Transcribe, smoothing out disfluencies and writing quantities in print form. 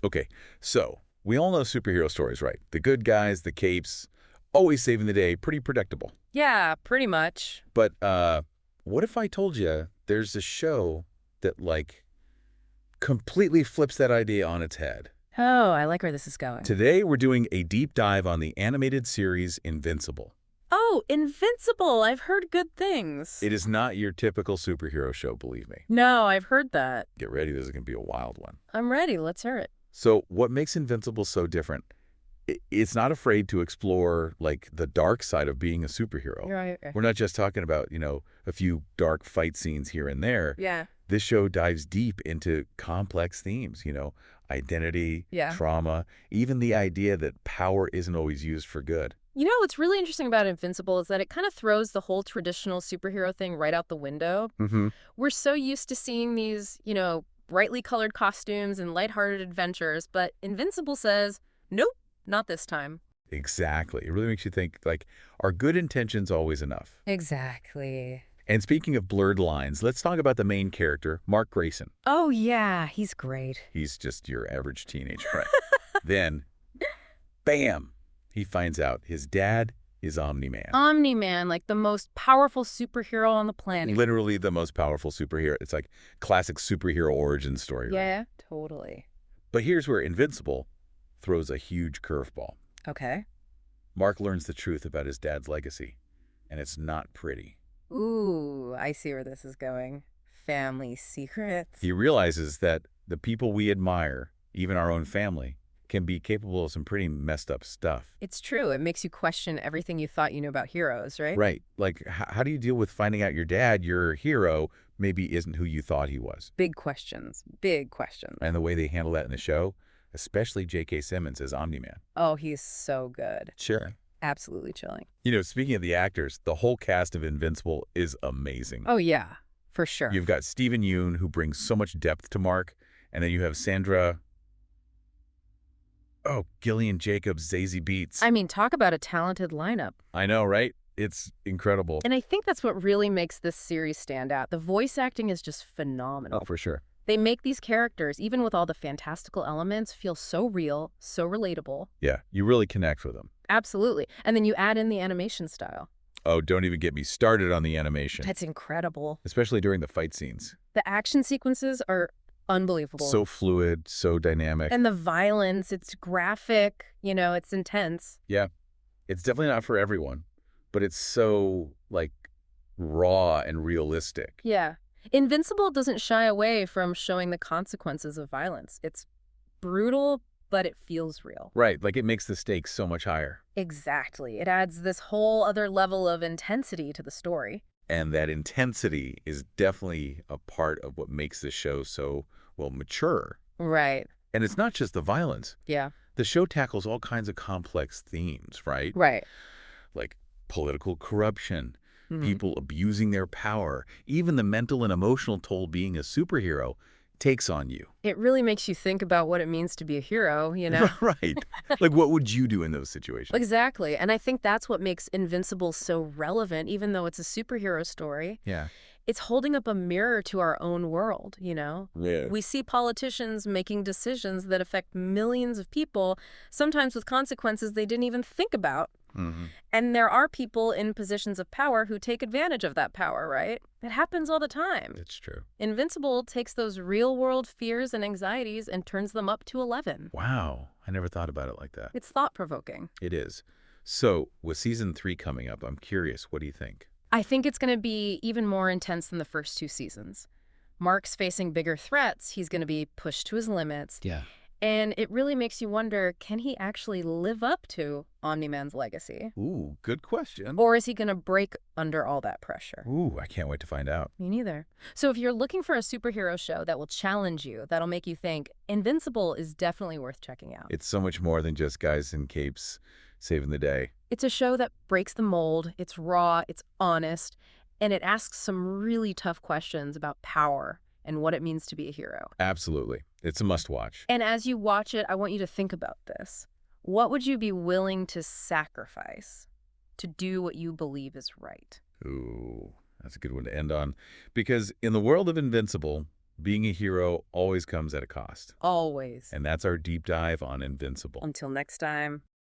Okay, so we all know superhero stories, right? The good guys, the capes, always saving the day, pretty predictable. Yeah, pretty much. But what if I told you there's a show that, like, completely flips that idea on its head? Oh, I like where this is going. Today, we're doing a deep dive on the animated series Invincible. Oh, Invincible! I've heard good things. It is not your typical superhero show, believe me. No, I've heard that. Get ready, this is going to be a wild one. I'm ready. Let's hear it. So what makes Invincible so different? It's not afraid to explore, like, the dark side of being a superhero. Right. We're not just talking about, a few dark fight scenes here and there. Yeah. This show dives deep into complex themes, identity, Yeah. trauma, even the idea that power isn't always used for good. You know, what's really interesting about Invincible is that it kind of throws the whole traditional superhero thing right out the window. Mm-hmm. We're so used to seeing these, brightly colored costumes and lighthearted adventures, but Invincible says, nope, not this time. Exactly. It really makes you think, like, are good intentions always enough? Exactly. And speaking of blurred lines, let's talk about the main character, Mark Grayson. Oh, yeah, he's great. He's just your average teenager, right? Then, bam, he finds out his dad is Omni-Man. Omni-Man, like the most powerful superhero on the planet. Literally the most powerful superhero. It's like classic superhero origin story. Right? Yeah, totally. But here's where Invincible throws a huge curveball. Okay. Mark learns the truth about his dad's legacy, and it's not pretty. Ooh, I see where this is going. Family secrets. He realizes that the people we admire, even our own family, can be capable of some pretty messed up stuff. It's true. It makes you question everything you thought you knew about heroes, right? Right. Like, how do you deal with finding out your dad, your hero, maybe isn't who you thought he was? Big questions. Big questions. And the way they handle that in the show, especially J.K. Simmons as Omni-Man. Oh, he's so good. Sure. Absolutely chilling. Speaking of the actors, the whole cast of Invincible is amazing. Oh, yeah, for sure. You've got Stephen Yeun, who brings so much depth to Mark, and then you have Sandra... Oh, Gillian Jacobs, Zazie Beetz. I mean, talk about a talented lineup. I know, right? It's incredible. And I think that's what really makes this series stand out. The voice acting is just phenomenal. Oh, for sure. They make these characters, even with all the fantastical elements, feel so real, so relatable. Yeah, you really connect with them. Absolutely. And then you add in the animation style. Oh, don't even get me started on the animation. That's incredible. Especially during the fight scenes. The action sequences are unbelievable. So fluid, so dynamic. And the violence, it's graphic, it's intense. Yeah, it's definitely not for everyone, but it's so, like, raw and realistic. Yeah. Invincible doesn't shy away from showing the consequences of violence. It's brutal, but it feels real. Right, like it makes the stakes so much higher. Exactly. It adds this whole other level of intensity to the story. And that intensity is definitely a part of what makes this show so, well, mature. Right. And it's not just the violence. Yeah. The show tackles all kinds of complex themes, right? Right. Like political corruption, Mhm. people abusing their power, even the mental and emotional toll being a superhero takes on you. It really makes you think about what it means to be a hero, Right. Like, what would you do in those situations? Exactly. And I think that's what makes Invincible so relevant, even though it's a superhero story. Yeah. It's holding up a mirror to our own world, Yeah. We see politicians making decisions that affect millions of people, sometimes with consequences they didn't even think about. Mm-hmm. And there are people in positions of power who take advantage of that power, right? It happens all the time. It's true. Invincible takes those real-world fears and anxieties and turns them up to 11. Wow. I never thought about it like that. It's thought-provoking. It is. So, with season 3 coming up, I'm curious, what do you think? I think it's going to be even more intense than the first 2 seasons. Mark's facing bigger threats. He's going to be pushed to his limits. Yeah. And it really makes you wonder, can he actually live up to Omni-Man's legacy? Ooh, good question. Or is he going to break under all that pressure? Ooh, I can't wait to find out. Me neither. So if you're looking for a superhero show that will challenge you, that'll make you think, Invincible is definitely worth checking out. It's so much more than just guys in capes saving the day. It's a show that breaks the mold, it's raw, it's honest, and it asks some really tough questions about power and what it means to be a hero. Absolutely. It's a must-watch. And as you watch it, I want you to think about this. What would you be willing to sacrifice to do what you believe is right? Ooh, that's a good one to end on. Because in the world of Invincible, Being a hero always comes at a cost. Always. And that's our deep dive on Invincible. Until next time.